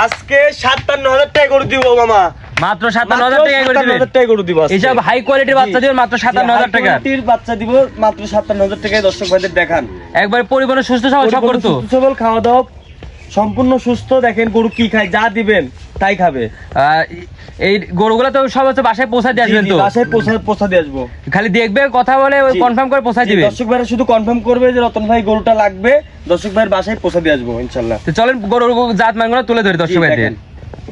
আজকে 57,000 টাকা করে দিব মামা। মাত্র 57,000 টাকা করে দিবেন? 57,000 টাকা করে দিব। এইসব হাই কোয়ালিটির বাচ্চা দিবেন মাত্র 57,000 টাকা। হাই কোয়ালিটির বাচ্চা দিব মাত্র 57,000 টাকায়। দর্শক ভাইদের দেখান একবারে পরিপূর্ণ সুস্থ সবল সব করতো, সুস্থ সবল, খাওয়া দাওয়া সম্পূর্ণ সুস্থ। দেখেন গরু কি খায়, যা দিবেন তাই খাবে। এই গরুগুলো তো সব হচ্ছে বাসায় পৌঁছা দিয়ে আসবেন তো? বাসায় পৌঁছা দিয়ে আসবো। খালি দেখবে কথা বলে কনফার্ম করে পৌঁছা দিবে। দর্শক ভাইরা শুধু কনফার্ম করবে যে রতন ভাই গরুটা লাগবে, দর্শক ভাইয়ের বাসায় পৌঁছা দিয়ে আসবো ইনশাআল্লাহ। তো চলেন গরুর জাত মানগুলো তুলে ধরি দর্শক ভাইদের।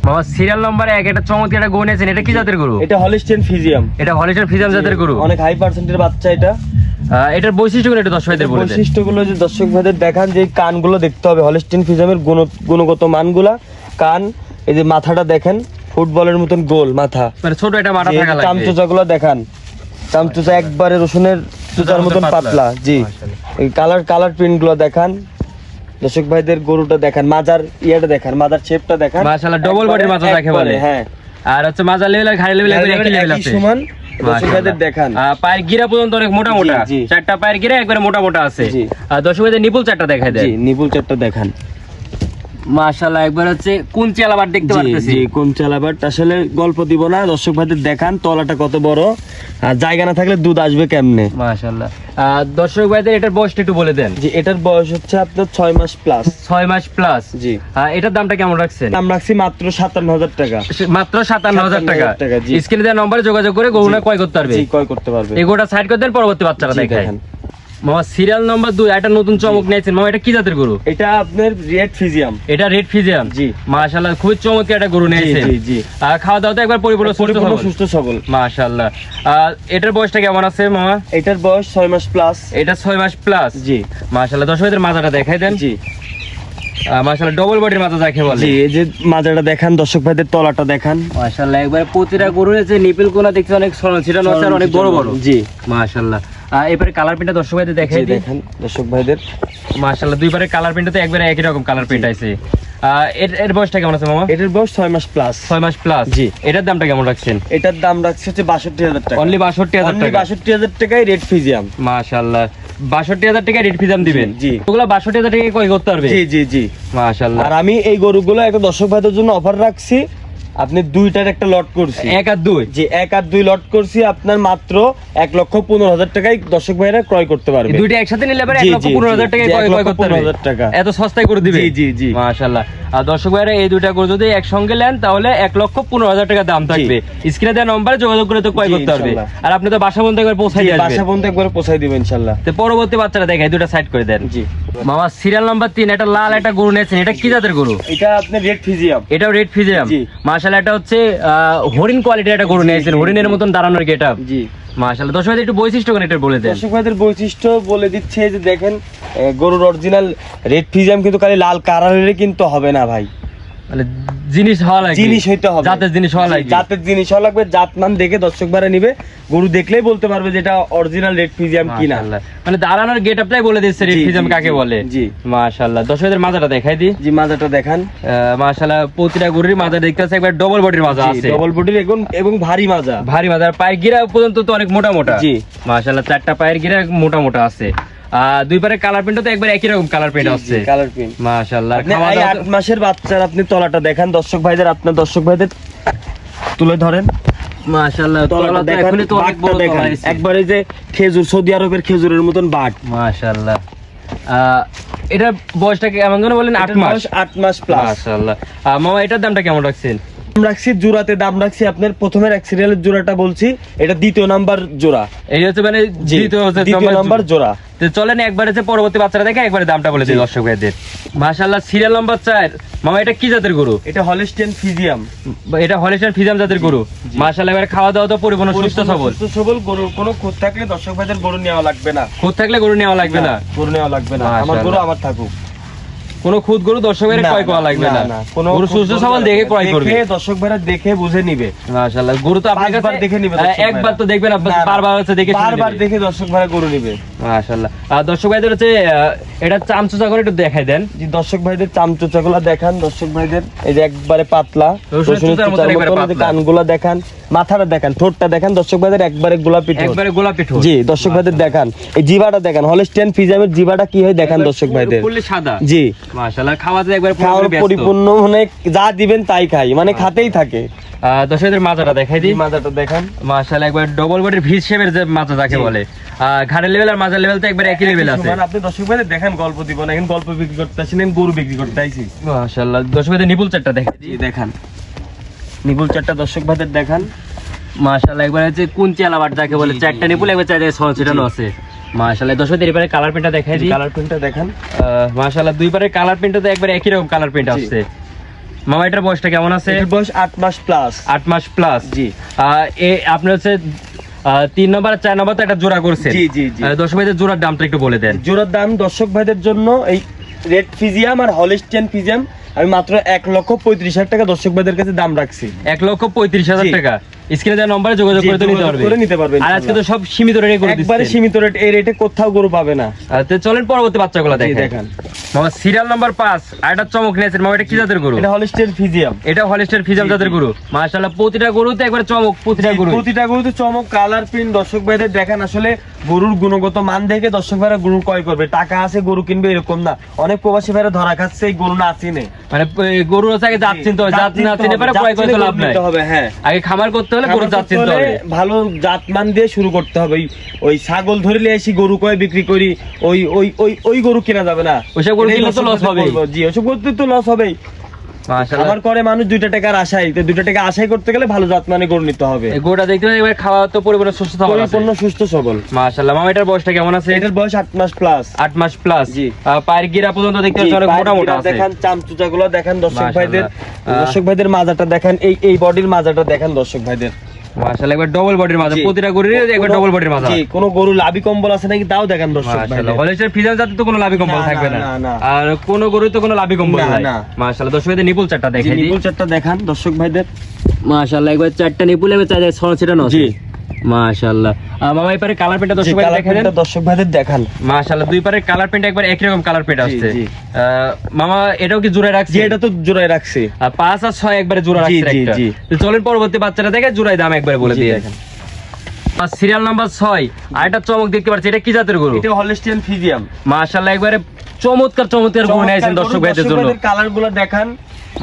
বাবা সিরিয়াল নম্বরে 1 একটা চমৎকার একটা গরু নিয়েছেন, এটা কি জাতের গরু? এটা হলিস্টিয়ান ফ্রিজিয়াম। এটা হলিস্টিয়ান ফ্রিজিয়াম জাতের গরু, অনেক হাই পার্সেন্টের বাচ্চা এটা। এটার বৈশিষ্ট্যগুলো একটু দর্শক ভাইদের বলে দেন। বৈশিষ্ট্যগুলো যে দর্শক ভাইদের দেখান, যে কানগুলো দেখতে হবে হলিস্টিয়ান ফ্রিজিয়ামের গুণগত মানগুলা। কান, এই যে মাথাটা দেখেন ফুটবলের মতন গোল মাথা, মানে ছোট একটা মাথা থাকা লাগবে। চামচুচাগুলো দেখান, চামচুচা একবারে রসুনের চুচার মতন পাতলা। জি, এই কালার প্রিন্টগুলো দেখান দর্শক ভাইদের। গরুটা দেখান, মাজার ইয়াটা দেখান, মাজার শেপটা দেখান। মাশাআল্লাহ ডবল বডির মাথা দেখে বলে। হ্যাঁ, আর হচ্ছে মাজার লেভেল আর ঘাড়ি লেভেল একই লেভেল আছে সমান। দর্শক ভাইদের দেখান পায়ের গিরা পর্যন্ত অনেক মোটা মোটা, চারটা পায়ের গিরা একবারে মোটা মোটা আছে। আর দর্শক ভাইদের নিপুল চারটা দেখায় দেন। জি, নিপুল চারটা দেখান। মাশাআল্লাহ একবার হচ্ছে কুঞ্চি আলাবার দেখতে পারতেছি। জি, কুঞ্চি আলাবার আসলে গল্প দিব না, দর্শক ভাইদের দেখান তলাটা কত বড়, আর জায়গা না থাকলে দুধ আসবে কেমনে। মাশাআল্লাহ দর্শক ভাইদের এটার বয়সটা একটু বলে দেন। জি, এটার বয়স হচ্ছে আপনার 6 মাস প্লাস। 6 মাস প্লাস। জি, এটার দামটা কেমন রাখছেন? দাম রাখছি মাত্র 57,000 টাকা। মাত্র 57,000 টাকা। জি, স্ক্রিনে দেওয়া নম্বরে যোগাযোগ করে গরুটা ক্রয় করতে পারবে। জি, ক্রয় করতে পারবে। এগুলোটা সাইড করে দেন, পরবর্তী বাচ্চাটা দেখায়। মামা সিরিয়াল নাম্বার 2 একটা নতুন চমক নিয়েছেন মামা, এটা কি জাতের গরু? এটা আপনার রেড ফ্রিজিয়াম। এটা রেড ফ্রিজিয়াম। জি, মাশাআল্লাহ খুব চমৎকার একটা গরু নিয়েছেন। জি জি, খাওয়া দাওয়া তো একবার পরিপূর্ণ সুস্থ সবল। মাশাআল্লাহ এটার বয়সটা কেমন আছে মামা? এটার বয়স 6 মাস প্লাস। এটা 6 মাস প্লাস। জি, মাশাআল্লাহ দর্শকদের মাথাটা দেখাই দেন। জি, মাশাআল্লাহ ডবল বডির মাথা যাকে বলে। জি, এই যে মাজাটা দেখান, দর্শক ভাইদের তলাটা দেখান। মাশাআল্লাহ একবার প্রতিটা গরুর যে নিপল কোনা দেখতে অনেক সরল ছিটানো আছে আর অনেক বড় বড়। জি, মাশাআল্লাহ এবারে কালার প্রিন্টটা দর্শক ভাইদের দেখাই দিই। দেখেন দর্শক ভাইদের মাশাআল্লাহ দুইবারে কালার প্রিন্টতে একবারে একই রকম কালার প্রিন্ট আছে। এর বয়সটা কেমন আছে মামা? এটার বয়স 6 মাস প্লাস। 6 মাস প্লাস। জি, এটার দামটা কেমন রাখছেন? এটার দাম রাখছে হচ্ছে 62,000 টাকা। অনলি 62,000 টাকা। 62,000 টাকায় রেড ফ্রিজিয়াম। মাশাআল্লাহ 62,000 টাকা রেড ফ্রিজিয়াম দিবেন। জি, ওগুলা 62,000 টাকা ক্রয় করতে পারবে। জি জি জি, মাশাআল্লাহ। আর আমি এই গরুগুলো একটা দর্শক ভাইদের জন্য অফার রাখছি। আপনি দুইটার একটা লট করছি, 1 আর 2। জি, 1 আর 2 লট করছি আপনার মাত্র 1,15,000 টাকায় দর্শক ভাইরা ক্রয় করতে পারবে। দুইটা একসাথে নিলে পরে 1,15,000 টাকা ক্রয় করতে পারবে। 1,15,000 টাকা এত সস্তায় করে দিবে। জি জি জি, মাশাআল্লাহ। আর দর্শক ভাইরা এই দুইটা গরু যদি একসঙ্গে নেন তাহলে 1,15,000 টাকা দাম থাকবে। স্ক্রিনে দেওয়া নম্বরে যোগাযোগ করে তো ক্রয় করতে পারবে। আর আপনি তো বাসা পর্যন্ত একবার পৌঁছাই আসবে। বাসা পর্যন্ত একবার পৌঁছাই দিব ইনশাআল্লাহ। তো পরবর্তী বাচ্চাটা দেখাই, দুইটা সাইড করে দেন। জি মামা সিরিয়াল নাম্বার 3 এটা লাল একটা গরু নিয়েছেন, এটা কি জাতের গরু? এটা আপনার রেড ফ্রিজিয়াম। এটাও রেড ফ্রিজিয়াম। জি, মাশাআল্লাহ এটা হচ্ছে হরিণ কোয়ালিটির একটা গরু নিয়েছেন, হরিণের মতন দাঁড়ানোর গেটআপ। জি, মাশাআল্লাহ দর্শক ভাইদের একটু বৈশিষ্ট্য কোন এটা বলে দেন। দর্শক ভাইদের বৈশিষ্ট্য বলে দিচ্ছে যে দেখেন গরুর অরিজিনাল রেড ফ্রিজিয়াম কিন্তু খালি লাল কালারের কিন্তু হবে না ভাই, মানে জিনিস হওয়া লাগবে, জিনিস হইতে হবে, জাতের জিনিস হওয়া লাগবে। জাতের জিনিস হওয়া লাগবে। জাতমান দেখে দর্শক ভাইরা নিবে, গরু দেখলেই বলতে পারবে যে এটা অরিজিনাল রেড ফ্রিজিয়াম কিনা। মানে দাঁড়ানোর গেটআপটাই বলে দিচ্ছে রেড ফ্রিজিয়াম কাকে বলে। জি, মাশাআল্লাহ দর্শকদের মাজাটা দেখাই দিই। জি, মাজাটা দেখান। মাশাআল্লাহ প্রতিটা গরুর মাজা দেখতে আছে একবার ডবল বডির মাজা আছে, ডবল বডির এবং ভারী মাজা। ভারী মাজা, আর পায়ের গিরা পর্যন্ত তো অনেক মোটা মোটা। জি, মাশাআল্লাহ চারটা পায়ের গিরা মোটা মোটা আছে। দুই পারে কালার প্রিন্টও তো একবার একই রকম কালার প্রিন্ট আছে। কালার প্রিন্ট মাশাআল্লাহ। এই 8 মাসের বাচ্চার আপনি তলাটা দেখান দর্শক ভাইদের, আপনার দর্শক ভাইদের তুলে ধরেন। মাশাআল্লাহ তলাটা তো এখনই তো অনেক বড় তলা আছে, একবারে যে খেজুর, সৌদি আরবের খেজুরের মতন বাট। মাশাআল্লাহ এটা বয়সটা কেমন যেন বলেন? 8 মাস। 8 মাস প্লাস। মাশাআল্লাহ মামা এটার দামটা কেমন রাখছেন? রাখছি জোড়াতে দাম রাখছি আপনার প্রথমের এক সিরিয়ালের জোড়াটা বলছি, এটা দ্বিতীয় নাম্বার জোড়া। এই হচ্ছে মানে দ্বিতীয় নাম্বার জোড়া। তো চলেন একবারে যে পরবর্তী বাচ্চারা দেখে একবারে দামটা বলে দিই দর্শক ভাইদের। মাশাআল্লাহ সিরিয়াল নাম্বার 4 মামা এটা কি জাতের গরু? এটা হলিস্টিয়ান ফ্রিজিয়াম। এটা হলিস্টিয়ান ফ্রিজিয়াম জাতের গরু। মাশাআল্লাহ এবারে খাওয়া দাওয়া তো পরিপূর্ণ সুস্থ সবল। গরুর কোনো খুঁত থাকলে দর্শক ভাইদের গরু নেওয়া লাগবে না। খুঁত থাকলে গরু নেওয়া লাগবে না, গরু নেওয়া লাগবে না, আমার গরু আমার থাকুক। কোনো খুদ গরু দর্শকের ক্রয় করা লাগবে না, গরু সুস্থ সবল দেখে ক্রয় করবে। দর্শক ভাইরা দেখে বুঝে নিবে। মাশাআল্লাহ গরু তো আপনার কাছে দেখে নিবে, একবার তো দেখবেন, বারবার হচ্ছে দেখে বারবার দেখে দর্শক ভাইরা গরু নিবে। মাশাআল্লাহ। আর দর্শক ভাইদের হচ্ছে এটা চামচুচা করে একটু দেখাই দেন। জি দর্শক ভাইদের চামচুচাগুলো দেখান দর্শক ভাইদের, এই যে একবারে পাতলা রসুনের চুচার মতো একবারে পাতলা। কানগুলো দেখান, মাথাটা দেখান, ঠোঁটটা দেখান দর্শক ভাইদের একবারে গোলাপি ঠোঁট। একবারে গোলাপি ঠোঁট। জি দর্শক ভাইদের দেখান, এই জিভাটা দেখান, হলস্টিয়ান ফ্রিজিয়ামের জিভাটা কি হয় দেখান দর্শক ভাইদের। ফুললি সাদা। জি মাশাআল্লাহ, খাওয়াতে একবারে খাওয়ার পুরোপুরি ব্যস্ত। পরিপূর্ণ, মানে যা দিবেন তাই খাই, মানে খাতেই থাকে। দর্শক ভাইদের মাজাটা দেখাই দিই। মাথাটা দেখান, মাশাআল্লাহ, একবার ডবল বডির ভি শেপের যে মাজা যাকে জি। বলে, ঘাড়ের লেভেল আর মাজার লেভেল তো একবার একই লেভেল আছে। মানে আপনি দর্শক ভাইদের দেখান, গল্প দিব না, এখন গল্প বিক্রি করতে আসি না, গরু বিক্রি করতে আইছি। মাশাআল্লাহ, দর্শক ভাইদের নিপুল চারটা দেখাই জি দিই। দেখান, নিপুল চারটা দর্শক ভাইদের দেখান। মাশাআল্লাহ, একবার হচ্ছে কুঞ্চি আলাবার যাকে বলে, জি, চারটা জি, নিপুল একবার চারটা ছল ছিটানো আছে। মাশাআল্লাহ, দর্শক ভাইদের এবারে কালার প্রিন্টটা দেখাই দিই। কালার প্রিন্টটা দেখান। মাশাআল্লাহ, দুই পারে কালার প্রিন্টটা তো একবার একই রকম কালার প্রিন্ট জি। আসছে। মামা এটার বয়সটা কেমন আছে? এর বয়স 8 মাস প্লাস। 8 মাস প্লাস। জি। আপনার হচ্ছে 3 নম্বর 4 নম্বর তো একটা জোড়া করছেন। জি, জি, জি। দর্শক ভাইদের জোড়ার দামটা একটু বলে দেন। জোড়ার দাম দর্শক ভাইদের জন্য এই রেড ফিজিয়াম আর হলস্টিয়ান ফিজিয়াম আমি মাত্র 1,35,000 টাকা দর্শক ভাইদের কাছে দাম রাখছি। 1,35,000 জি। টাকা। স্ক্রিনে দেওয়া নম্বরে যোগাযোগ জি, করে তো নিতে যোগাযোগ পারবে। করে নিতে পারবেন। আর আজকে তো সব সীমিত রেটে করে একবারে দিচ্ছেন। সীমিত রেট, এই রেটে কোথাও গরু পাবে না। তো চলেন পরবর্তী বাচ্চাগুলো জি, দেখেন। দেখান। মামা সিরিয়াল নাম্বার 5 আর একটা চমক নিয়েছেন। মামা এটা কি জাতের গরু? এটা হলস্টিয়ান ফিজিয়াম। এটা হলিস্টার ফিজাম জি, জাতের জি। গরু। মাশাআল্লাহ, প্রতিটা গরুতে একবার চমক, প্রতিটা গরু। প্রতিটা গরুতে চমক, কালার প্রিন্ট দর্শক ভাইদের দেখান। আসলে গরুর গুণগত মান দেখে দর্শক ভাইরা গরু ক্রয় করবে, টাকা আছে গরু কিনবে এরকম না। অনেক প্রবাসী ভাইরা ধরা খাচ্ছে এই গরু না চিনে, মানে গরু হচ্ছে আগে জাত চিনতে হবে, জাত না চিনে পারে ক্রয় করতে লাভ নাই। হবে। হ্যাঁ, আগে খামার করতে হলে গরু খামার জাত করতে চিনতে হলে হবে। ভালো জাতমান দিয়ে শুরু করতে হবে। ওই ছাগল ধরে নিয়ে এসে গরু কয় বিক্রি করি, ওই ওই ওই ওই গরু কেনা যাবে না। ওইসব গরু এটাই কিনলে তো দর্শক loss ভাইদের হবেই। বলবো। জি, ওইসব করতে তো লস হবেই। মাশাআল্লাহ, আমার করে মানুষ 2 টাকার আশায়, তো 2 টাকা আশাই করতে গেলে ভালো জাতমানের গরু নিতে হবে, এই গরুটা দেখতে পাচ্ছি এবার খাওয়া তো পরিপূর্ণ সুস্থ সবল আছে। পরিপূর্ণ সুস্থ সবল। মাশাআল্লাহ, মামা এটার বয়সটা কেমন আছে? এটার বয়স 8 মাস প্লাস। 8 মাস প্লাস। জি। পায়ের গিরা পর্যন্ত দেখতে পাচ্ছি অনেক মোটা মোটা আছে। দেখান, চামচুচাগুলো দেখান দর্শক মাশাআল্লাহ। ভাইদের। দর্শক ভাইদের মাজাটা দেখান, এই বডির মাজাটা দেখান দর্শক ভাইদের। মাশাআল্লাহ, একবার ডবল বডির মাজা, জি। প্রতিটা গরুরই একবার ডবল বডির মাজা। জি, কোন গরু লাভি কম্বল আছে নাকি তাও দেখান দর্শক মাশাআল্লাহ, ভাইদের। হলিস্টার ফিজাম জাতে তো কোনো লাভি কম্বল না, থাকবে না, না। না। আর কোন গরুই তো কোনো লাভি কম্বল না, নাই। না। মাশাআল্লাহ, দর্শক ভাইদের নিপুল চারটা জি, দেখাই দিই। নিপুল চারটা দেখান দর্শক ভাইদের। মাশাআল্লাহ, একবার চারটা নিপুল একবার চারটা ছড় ছিটানো আছে। জি। মাশাআল্লাহ, মামা এই পারে কালার প্রিন্টটা জি, দর্শক ভাই কালার দেখাই দেন। প্রিন্টটা দর্শক ভাইদের দেখান। মাশাআল্লাহ, দুই পারে কালার প্রিন্ট একবার একই রকম কালার প্রিন্ট জি, আসছে। জি। মামা এটাও কি জোড়ায় রাখছে? জি, এটা তো জোড়ায় রাখছি। 5 আর 6 একবারে জোড়া জি, রাখছে জি, একটা। জি। তো চলেন পরবর্তী বাচ্চাটা দেখে জোড়ায় দাম একবারে বলে জি, দিয়ে দেখেন। সিরিয়াল নাম্বার 6 আর একটা চমক দেখতে পাচ্ছি। এটা কি জাতের গরু? এটা হলস্টিয়ান ফিজিয়াম। মাশাআল্লাহ, একবারে চমৎকার চমৎকার গরু নিয়েছেন দর্শক ভাইদের জন্য। কালারগুলো দেখান।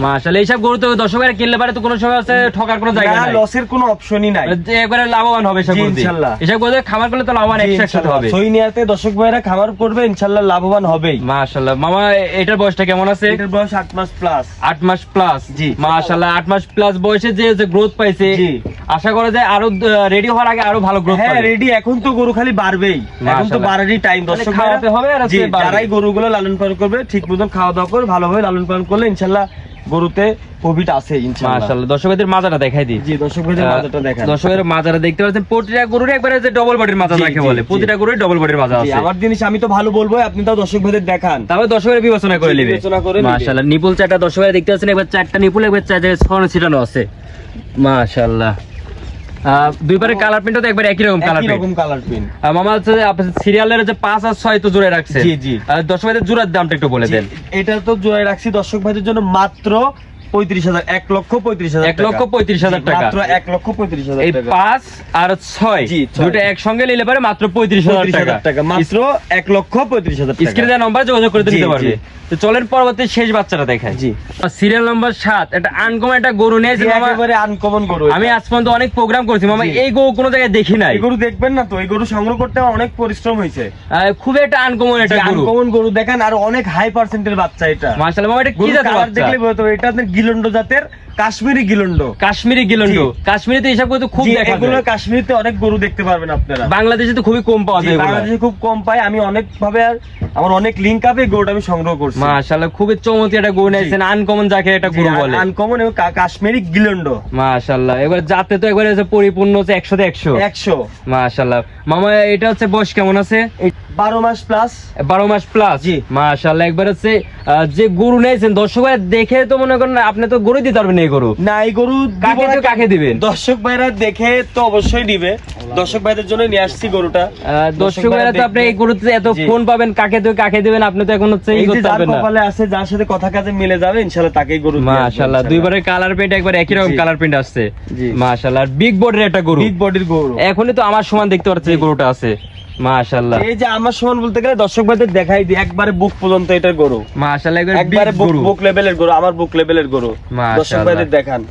মাশাআল্লাহ, এইসব গরু তো দর্শক ভাইরা কিনলে পারে তো কোনো সময় আছে ঠকার কোনো জায়গা না, নাই। লসের কোনো অপশনই নাই। যে একবারে লাভবান হবে এসব জি, গরু দিয়ে। ইনশাআল্লাহ। এসব গরু দিয়ে খামার করলে তো লাভবান জি, 100% ইনশাআল্লাহ। হবে। সই নিয়াতে দর্শক ভাইরা খামার করবে, ইনশাআল্লাহ লাভবান হবেই। মাশাআল্লাহ, মামা এটার বয়সটা কেমন আছে? এটার বয়স 8 মাস প্লাস। 8 মাস প্লাস। জি। মাশাআল্লাহ, 8 মাস প্লাস বয়সে যে গ্রোথ পাইছে, জি। আশা করা যায় আরো রেডি হওয়ার আগে আরো ভালো গ্রোথ হ্যাঁ, পাবে। রেডি। এখন তো গরু খালি বাড়বেই, এখন তো মাশাআল্লাহ। বাড়ারই টাইম দর্শক মানে খাওয়াতে হবে আর জি, হচ্ছে বাড়বে। যারাই গরুগুলো লালন পালন করবে, ঠিক মতন খাওয়া দাওয়া করে ভালোভাবে লালন পালন করলে ইনশাআল্লাহ গরুতে প্রফিট আছে ইনশাআল্লাহ। মাশাআল্লাহ, দর্শকদের মাজাটা দেখাই দিই। জি, দর্শক ভাইদের মাজাটা দেখান। দর্শকের মাজারা দেখতে পাচ্ছেন, প্রতিটা গরুর একবারে যে ডবল বডির মাজা জি, যাকে জি, বলে, জি। প্রতিটা গরুর ডবল বডির মাজা জি, আছে। আমার জিনিস আমি তো ভালো বলবো, আপনি তাও দর্শক ভাইদের দেখান। তারপরে দর্শকের বিবেচনা করে জি, নেবে। বিবেচনা করে নিবে। মাশাআল্লাহ, নিপুল চারটা দর্শকের দেখতে পাচ্ছেন, একবার চারটা নিপুল একবার চার জায়গায় ছড়ানো ছিটানো আছে। মাশাআল্লাহ, দুই পারে কালার প্রিন্টও তো একবার একই রকম কালার একই প্রিন্ট। রকম কালার পিন। মামা হচ্ছে আপনার সিরিয়ালের যে 5 আর 6 তো জোড়ায় রাখছে। জি, জি। দর্শকদের জোড়ার দামটা একটু বলে দেন। এটা তো জোড়ায় রাখছি দর্শক ভাইদের জন্য মাত্র 35,000, 1,35,000 1,35,000 টাকা। মাত্র 1,35,000 এই টাকা। 5 আর 6 জি, 6 দুটো একসঙ্গে নিলে পারে মাত্র 35,000 টাকা। 35,000 টাকা, মাত্র 1,35,000 টাকা। স্ক্রিনে দেওয়া নম্বরে যোগাযোগ করে জি, নিতে পারবে। জি। তো চলেন পরবর্তী শেষ বাচ্চাটা দেখাই। জি। সিরিয়াল নাম্বার 7 এটা আনকমন একটা গরু নিয়েছে জি, মামা। একেবারে আনকমন গরু। আমি আজ পর্যন্ত অনেক প্রোগ্রাম করছি মামা, জি। এই গরু কোনো জায়গায় দেখি নাই। এই গরু দেখবেন না তো, এই গরু সংগ্রহ করতে আমার অনেক পরিশ্রম হয়েছে। খুব একটা আনকমন একটা গরু। আনকমন গরু দেখেন, আর অনেক হাই পার্সেন্টের বাচ্চা এটা। মাশাআল্লাহ, মামা এটা কি গরুর জাতের কালার বাচ্চা? দেখলে বুঝতে হবে, এটা আপনার গিলন্ড জাতের কাশ্মীরি গিলন্ড। কাশ্মীরি গিলন্ড। জি। কাশ্মীরিতে এইসব গরু তো খুব জি, দেখা এগুলো যায়। কাশ্মীরিতে অনেক গরু দেখতে পারবেন আপনারা। বাংলাদেশে তো খুবই কম পাওয়া জি, যায় এগুলো। বাংলাদেশে খুব কম পাই। আমি অনেক ভাবে আমার অনেক লিঙ্ক আপে গরুটা আমি সংগ্রহ করছি। মাশাআল্লাহ, খুবই চমৎকার একটা গরু নিয়েছেন, আনকমন যাকে একটা গরু বলে। আনকমন এবং কাশ্মীরি গিলন্ড। মাশাআল্লাহ, এবার জাতে তো একবারে হচ্ছে পরিপূর্ণ হচ্ছে 100 তে 100। 100। মাশাআল্লাহ, মামা এটা হচ্ছে বয়স কেমন আছে? 12 মাস প্লাস। 12 মাস প্লাস। জি। মাশাআল্লাহ, একবার হচ্ছে যে গরু নিয়েছেন দর্শক ভাই দেখে তো মনে করেন আপনি তো গরু দিতে পারবেন এই গরু। না এই গরু কাকে তো কাকে দিবেন? দর্শক ভাইরা দেখে তো অবশ্যই দিবে, দর্শক ভাইদের জন্য নিয়ে আসছি গরুটা। দর্শক ভাইরা তো আপনি এই গরুতে এত জি। ফোন পাবেন, কাকে তো কাকে দিবেন আপনি তো এখন হচ্ছে এই যে করতে যার পারবেন না। কপালে আছে, যার সাথে কথা কাজে মিলে যাবে ইনশাআল্লাহ তাকেই গরু দিয়ে আসবো মাশাআল্লাহ, ইনশাআল্লাহ। দুইবারের কালার প্রিন্ট একবার একই রকম জি। কালার প্রিন্ট আসছে। জি। মাশাআল্লাহ, বিগ বডির একটা গরু, বিগ বডির গরু। এখনই তো আমার সমান দেখতে পাচ্ছি এই গরুটা আছে। মাশাআল্লাহ, এই যে আমার সমান বলতে গেলে দর্শক ভাইদের দেখাই দিই একবারে বুক পর্যন্ত এটার গরু। মাশাআল্লাহ, একবারে একবার গরু। বুক লেভেলের গরু, আমার বুক লেভেলের গরু। মাশাআল্লাহ। দর্শক ভাইদের দেখান।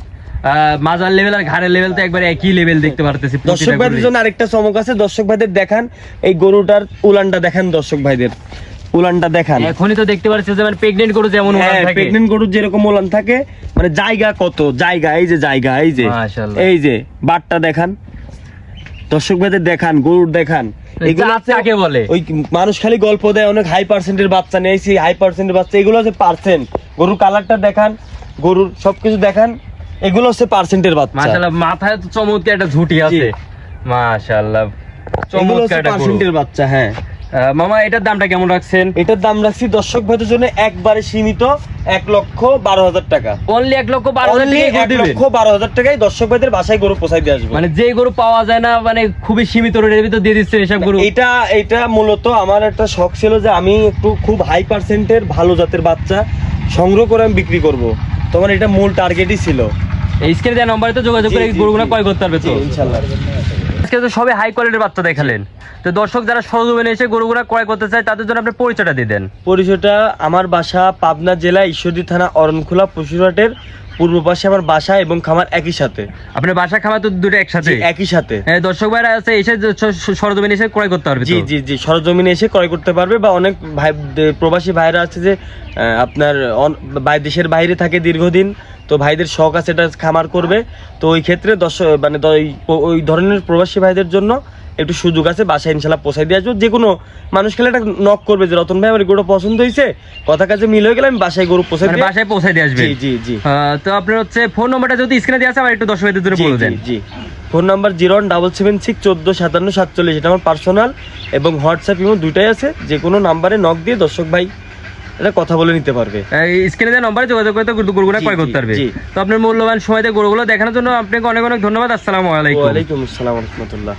মাজার লেভেল আর ঘাড়ের লেভেল তো একবার একই লেভেল দেখতে পারতেছি দর্শক প্রতিটা ভাইদের গরুই। জন্য আরেকটা চমক আছে, দর্শক ভাইদের দেখান এই গরুটার উলানটা দেখান দর্শক ভাইদের, উলানটা দেখান। এখনই তো দেখতে পাচ্ছি যে মানে প্রেগন্যান্ট গরু যেমন উলান হ্যাঁ, থাকে। প্রেগন্যান্ট গরুর যেরকম উলান থাকে, মানে জায়গা কত জায়গা, এই যে জায়গা, এই যে মাশাআল্লাহ। এই যে বাটটা দেখান দর্শক ভাইদের দেখান, গরুর দেখান। এগুলো জাত কাকে বলে? ওই মানুষ খালি গল্প দেয় অনেক হাই পার্সেন্টের বাচ্চা নিয়েছি, হাই পার্সেন্টের বাচ্চা, এগুলো হচ্ছে পার্সেন্ট। গরুর কালারটা দেখান, গরুর সবকিছু দেখান, এগুলো হচ্ছে পার্সেন্টের বাচ্চা। মাশাআল্লাহ, মাথায় তো চমৎকার একটা ঝুঁটি আছে। মাশাআল্লাহ, এগুলো হচ্ছে চমৎকার একটা গরু। পার্সেন্টের বাচ্চা। হ্যাঁ, মামা এটার দামটা কেমন রাখছেন? এটার দাম রাখছি দর্শক ভাইদের জন্য একবারে সীমিত 1,12,000 টাকা। অনলি 1,12,000 Only টাকা দিবেন। 1,12,000 টাকায় দর্শক ভাইদের বাসায় গরু পৌঁছাই দিয়ে আসবো। মানে যে গরু পাওয়া যায় না, মানে খুবই সীমিত রেটের ভিতর দিয়ে দিচ্ছেন এসব গরু। এটা মূলত আমার একটা শখ ছিল যে আমি একটু খুব হাই পার্সেন্টের ভালো জাতের বাচ্চা সংগ্রহ করে আমি বিক্রি করব। তোমার এটা মূল টার্গেটই ছিল। এই স্ক্রিনে দেওয়া নম্বরে তো যোগাযোগ করে জি, এই জি, গরুগুলো জি। ক্রয় করতে পারবে তো। জি, ইনশাআল্লাহ। আজকে তো সবে হাই কোয়ালিটির বাচ্চা দেখালেন, তো দর্শক যারা সরজমিনে এসে গরুগুলো ক্রয় করতে চায় তাদের জন্য আপনি পরিচয়টা দিয়ে দেন। পরিচয়টা, আমার বাসা পাবনা জেলা ঈশ্বরদী থানা অরণখোলা পশুরহাটের পূর্ব পাশে আমার বাসা এবং খামার একই সাথে। আপনার বাসা খামার তো দুটো একসাথে? জি, একই সাথে। দর্শক ভাইরা আছে এসে সরজমিনে এসে ক্রয় করতে পারবে তো? জি জি জি, সরজমিনে এসে ক্রয় করতে পারবে, বা অনেক ভাই প্রবাসী ভাইরা আছে যে আপনার দেশের বাইরে থাকে দীর্ঘদিন, তো ভাইদের শখ আছে এটা খামার করবে, তো ওই ক্ষেত্রে মানে ওই ধরনের প্রবাসী ভাইদের জন্য একটু সুযোগ আছে, বাসায় ইনশাল্লাহ পৌঁছাই দিয়ে আসবো। যে কোনো মানুষ খেলে একটা নক করবে যে রতন ভাই আমার গরু পছন্দ হয়েছে, কথা কাজে মিল হয়ে গেলে আমি বাসায় গরু পৌঁছাই দিয়ে। বাসায় পৌঁছে দিয়ে আসবে। জি জি জি। তো আপনার হচ্ছে ফোন নাম্বারটা যদি স্ক্রিনে দেওয়া আছে আমার একটু দর্শক ভাইদের জন্য বলে দেন। জি, ফোন নাম্বার 01776145747, এটা আমার পার্সোনাল, এবং হোয়াটসঅ্যাপ ইমো দুইটাই আছে। যে কোনো নাম্বারে নক দিয়ে দর্শক ভাই এটা কথা বলে নিতে পারবে। স্ক্রিনে দেওয়া নম্বরে যোগাযোগ করে তো গরুগুলো জি, ক্রয় জি, করতে পারবে। জি। তো আপনার মূল্যবান সময় দিয়ে গরুগুলো দেখানোর জন্য আপনাকে অনেক অনেক ধন্যবাদ। আসসালামু আলাইকুম। ওয়ালাইকুম আসসালাম ওয়া রাহমাতুল্লাহ।